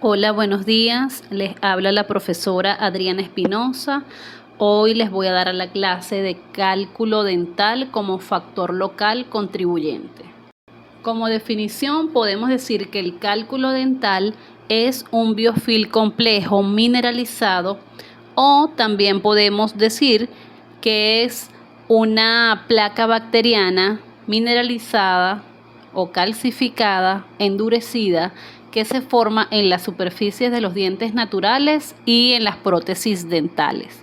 Hola, buenos días. Les habla la profesora Adriana Espinosa. Hoy les voy a dar la clase de cálculo dental como factor local contribuyente. Como definición, podemos decir que el cálculo dental es un biofilm complejo mineralizado, o también podemos decir que es una placa bacteriana mineralizada o calcificada, endurecida, que se forma en las superficies de los dientes naturales y en las prótesis dentales.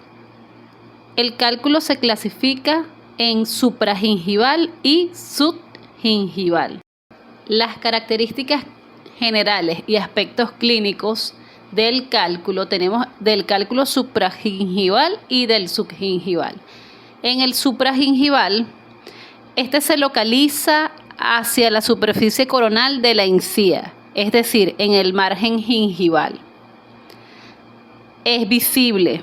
El cálculo se clasifica en supragingival y subgingival. Las características generales y aspectos clínicos del cálculo tenemos del cálculo supragingival y del subgingival. En el supragingival, este se localiza hacia la superficie coronal de la encía, es decir, en el margen gingival. Es visible,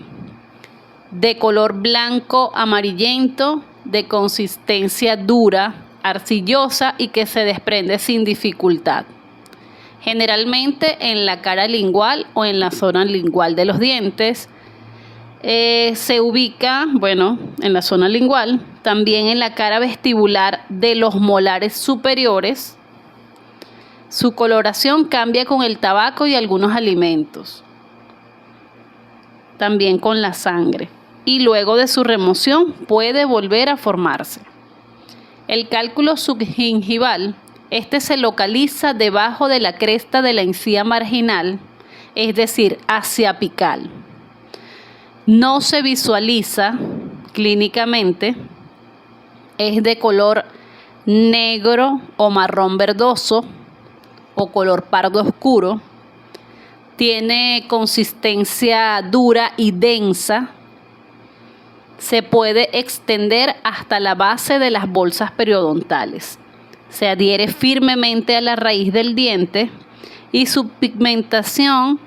de color blanco amarillento, de consistencia dura, arcillosa y que se desprende sin dificultad. Generalmente en la cara lingual o en la zona lingual de los dientes. Se ubica, en la zona lingual, también en la cara vestibular de los molares superiores. Su coloración cambia con el tabaco y algunos alimentos, también con la sangre, y luego de su remoción puede volver a formarse. El cálculo subgingival, este se localiza debajo de la cresta de la encía marginal, es decir, hacia apical. No se visualiza clínicamente, es de color negro o marrón verdoso o color pardo oscuro, tiene consistencia dura y densa, se puede extender hasta la base de las bolsas periodontales, se adhiere firmemente a la raíz del diente y su pigmentación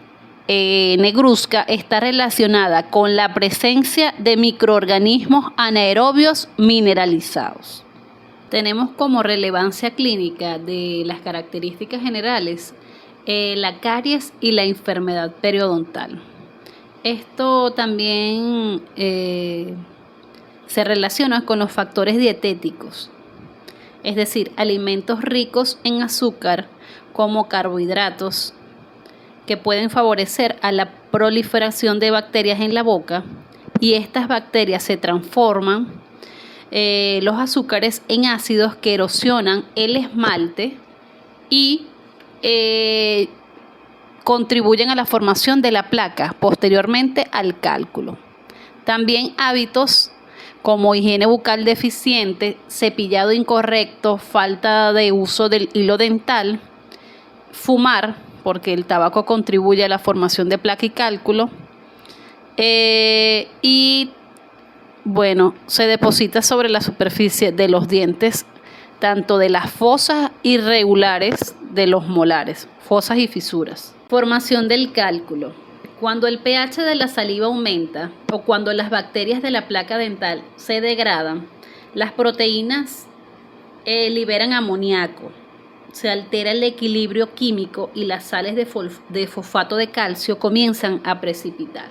negruzca está relacionada con la presencia de microorganismos anaerobios mineralizados. Tenemos como relevancia clínica de las características generales la caries y la enfermedad periodontal. Esto también se relaciona con los factores dietéticos, es decir, alimentos ricos en azúcar como carbohidratos, que pueden favorecer a la proliferación de bacterias en la boca, y estas bacterias se transforman los azúcares en ácidos que erosionan el esmalte y contribuyen a la formación de la placa, posteriormente al cálculo. También hábitos como higiene bucal deficiente, cepillado incorrecto, falta de uso del hilo dental, fumar, porque el tabaco contribuye a la formación de placa y cálculo, se deposita sobre la superficie de los dientes, tanto de las fosas irregulares de los molares, fosas y fisuras. Formación del cálculo. Cuando el pH de la saliva aumenta o cuando las bacterias de la placa dental se degradan, las proteínas liberan amoníaco, se altera el equilibrio químico y las sales de fosfato de calcio comienzan a precipitar.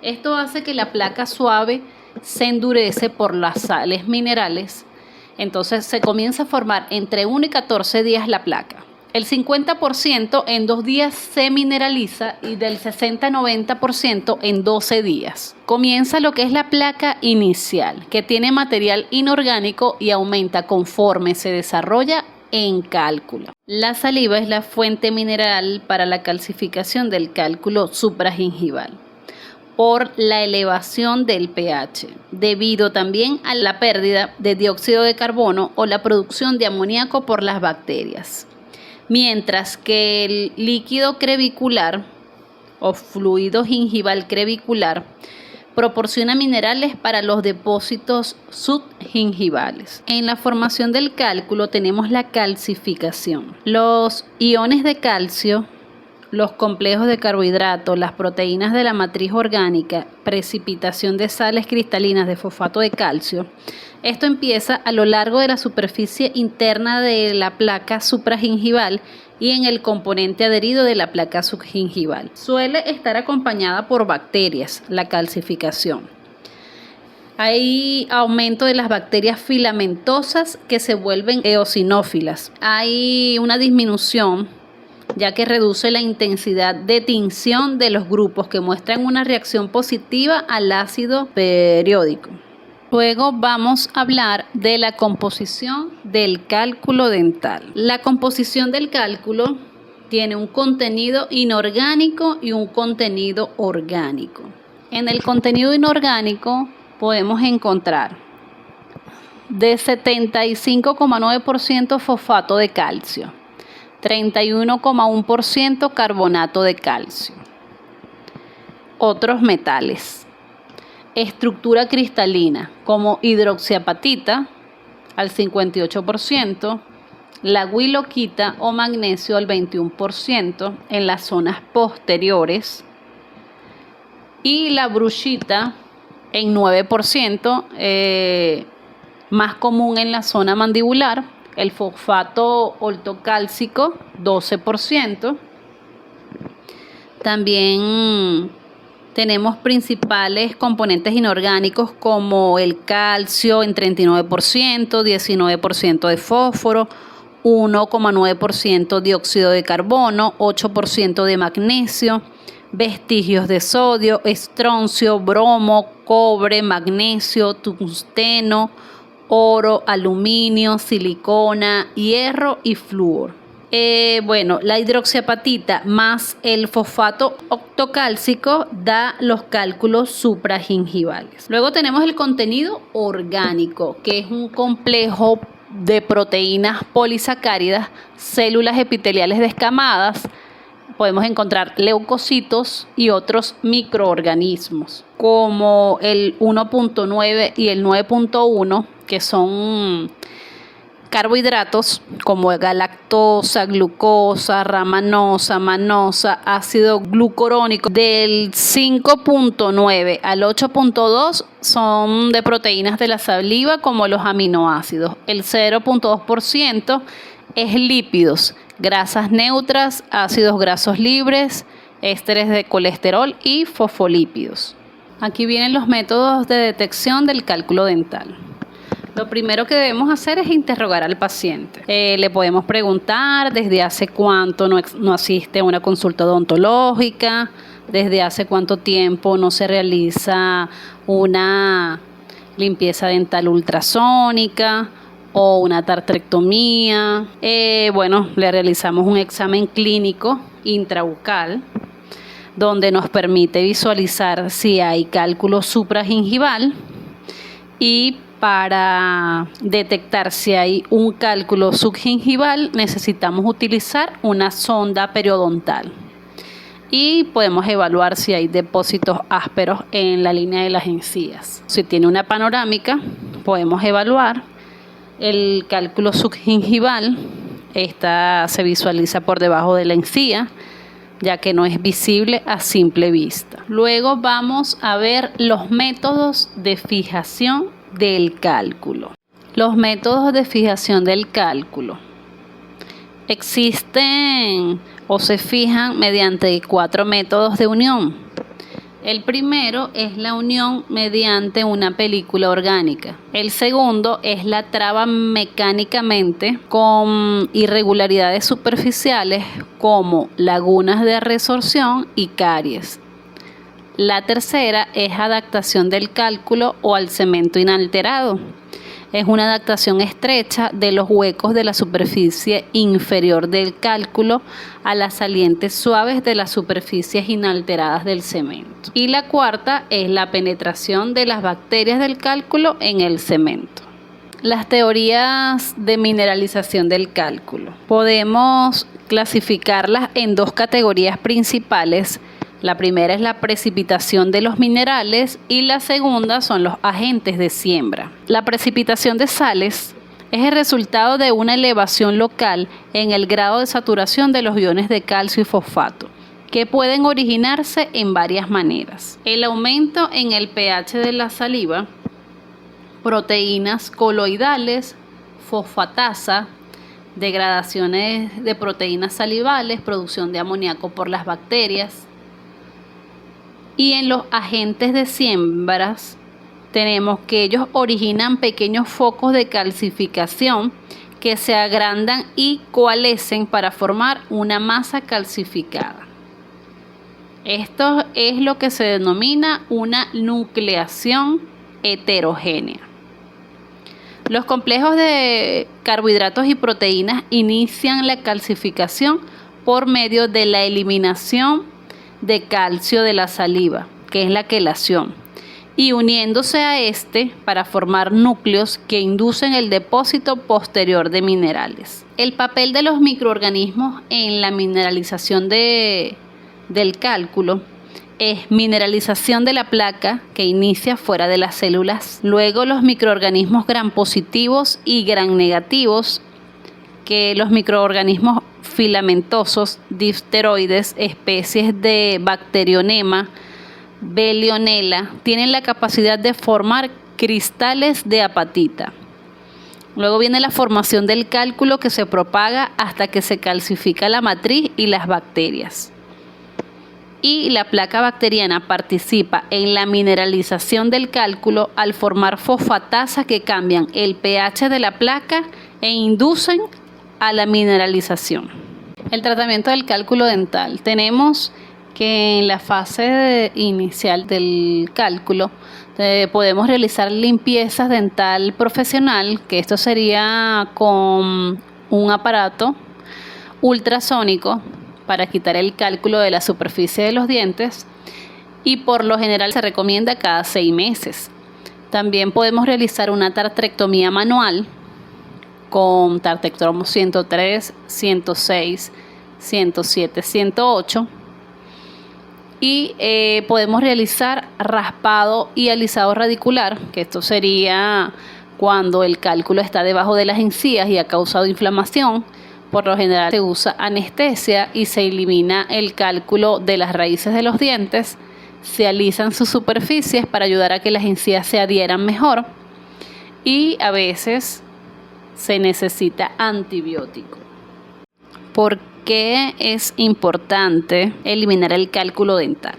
Esto hace que la placa suave se endurece por las sales minerales. Entonces se comienza a formar entre 1 y 14 días la placa. El 50% en 2 días se mineraliza y del 60-90% en 12 días. Comienza lo que es la placa inicial, que tiene material inorgánico y aumenta conforme se desarrolla en cálculo. La saliva es la fuente mineral para la calcificación del cálculo supragingival por la elevación del pH, debido también a la pérdida de dióxido de carbono o la producción de amoníaco por las bacterias. Mientras que el líquido crevicular o fluido gingival crevicular proporciona minerales para los depósitos subgingivales. En la formación del cálculo tenemos la calcificación. Los iones de calcio, los complejos de carbohidratos, las proteínas de la matriz orgánica, precipitación de sales cristalinas de fosfato de calcio. Esto empieza a lo largo de la superficie interna de la placa supragingival y en el componente adherido de la placa subgingival. Suele estar acompañada por bacterias, la calcificación. Hay aumento de las bacterias filamentosas que se vuelven eosinófilas. Hay una disminución, ya que reduce la intensidad de tinción de los grupos que muestran una reacción positiva al ácido periódico. Luego vamos a hablar de la composición del cálculo dental. La composición del cálculo tiene un contenido inorgánico y un contenido orgánico. En el contenido inorgánico podemos encontrar de 75,9% fosfato de calcio, 31,1% carbonato de calcio. Otros metales. Estructura cristalina como hidroxiapatita al 58%, la huiloquita o magnesio al 21% en las zonas posteriores y la bruchita en 9%, más común en la zona mandibular, el fosfato ortocálcico 12%. También tenemos principales componentes inorgánicos como el calcio en 39%, 19% de fósforo, 1,9% dióxido de carbono, 8% de magnesio, vestigios de sodio, estroncio, bromo, cobre, magnesio, tungsteno, oro, aluminio, silicona, hierro y flúor. La hidroxiapatita más el fosfato ortocálcico da los cálculos supragingivales. Luego tenemos el contenido orgánico, que es un complejo de proteínas polisacáridas, células epiteliales descamadas. Podemos encontrar leucocitos y otros microorganismos, como el 1.9 y el 9.1, que son carbohidratos como galactosa, glucosa, ramanosa, manosa, ácido glucurónico. Del 5.9 al 8.2 son de proteínas de la saliva como los aminoácidos. El 0.2% es lípidos, grasas neutras, ácidos grasos libres, ésteres de colesterol y fosfolípidos. Aquí vienen los métodos de detección del cálculo dental. Lo primero que debemos hacer es interrogar al paciente. Le podemos preguntar desde hace cuánto no asiste a una consulta odontológica, desde hace cuánto tiempo no se realiza una limpieza dental ultrasónica o una tartrectomía. Le realizamos un examen clínico intrabucal donde nos permite visualizar si hay cálculo supragingival, y para detectar si hay un cálculo subgingival necesitamos utilizar una sonda periodontal y podemos evaluar si hay depósitos ásperos en la línea de las encías. Si tiene una panorámica podemos evaluar el cálculo subgingival. Esta se visualiza por debajo de la encía, ya que no es visible a simple vista. Luego vamos a ver los métodos de fijación del cálculo. Los métodos de fijación del cálculo existen o se fijan mediante 4 métodos de unión. El primero es la unión mediante una película orgánica. El segundo es la traba mecánicamente con irregularidades superficiales como lagunas de resorción y caries. La tercera es adaptación del cálculo o al cemento inalterado. Es una adaptación estrecha de los huecos de la superficie inferior del cálculo a las salientes suaves de las superficies inalteradas del cemento. Y la cuarta es la penetración de las bacterias del cálculo en el cemento. Las teorías de mineralización del cálculo. Podemos clasificarlas en 2 categorías principales. La primera es la precipitación de los minerales y la segunda son los agentes de siembra. La precipitación de sales es el resultado de una elevación local en el grado de saturación de los iones de calcio y fosfato, que pueden originarse en varias maneras. El aumento en el pH de la saliva, proteínas coloidales, fosfatasa, degradaciones de proteínas salivales, producción de amoníaco por las bacterias. Y en los agentes de siembras tenemos que ellos originan pequeños focos de calcificación que se agrandan y coalescen para formar una masa calcificada. Esto es lo que se denomina una nucleación heterogénea. Los complejos de carbohidratos y proteínas inician la calcificación por medio de la eliminación de calcio de la saliva, que es la quelación, y uniéndose a este para formar núcleos que inducen el depósito posterior de minerales. El papel de los microorganismos en la mineralización del cálculo es mineralización de la placa que inicia fuera de las células, luego los microorganismos gram positivos y gram negativos, que los microorganismos filamentosos, difteroides, especies de Bacterionema, Velionella, tienen la capacidad de formar cristales de apatita. Luego viene la formación del cálculo que se propaga hasta que se calcifica la matriz y las bacterias. Y la placa bacteriana participa en la mineralización del cálculo al formar fosfatasas que cambian el pH de la placa e inducen a la mineralización. El tratamiento del cálculo dental. Tenemos que en la fase inicial del cálculo podemos realizar limpiezas dental profesional, que esto sería con un aparato ultrasónico para quitar el cálculo de la superficie de los dientes, y por lo general se recomienda cada 6 meses. También podemos realizar una tartrectomía manual con tartectomo 103, 106, 107, 108. Y podemos realizar raspado y alisado radicular, que esto sería cuando el cálculo está debajo de las encías y ha causado inflamación. Por lo general se usa anestesia y se elimina el cálculo de las raíces de los dientes, se alisan sus superficies para ayudar a que las encías se adhieran mejor, y a veces se necesita antibiótico. ¿Por qué es importante eliminar el cálculo dental?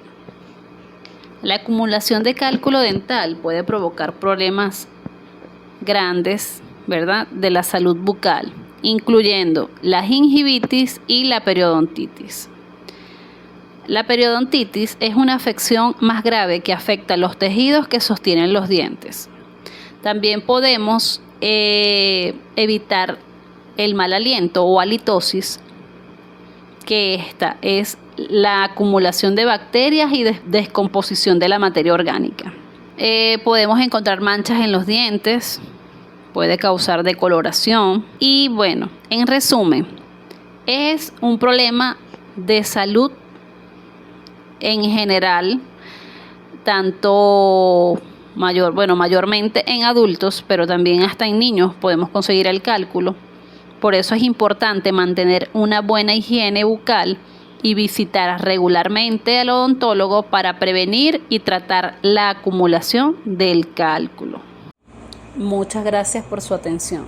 La acumulación de cálculo dental puede provocar problemas grandes, ¿verdad?, de la salud bucal, incluyendo la gingivitis y la periodontitis. La periodontitis es una afección más grave que afecta los tejidos que sostienen los dientes. También podemos evitar el mal aliento o halitosis, que esta es la acumulación de bacterias y descomposición de la materia orgánica. Podemos encontrar manchas en los dientes, puede causar decoloración y bueno, en resumen, es un problema de salud en general, tanto mayormente en adultos, pero también hasta en niños podemos conseguir el cálculo. Por eso es importante mantener una buena higiene bucal y visitar regularmente al odontólogo para prevenir y tratar la acumulación del cálculo. Muchas gracias por su atención.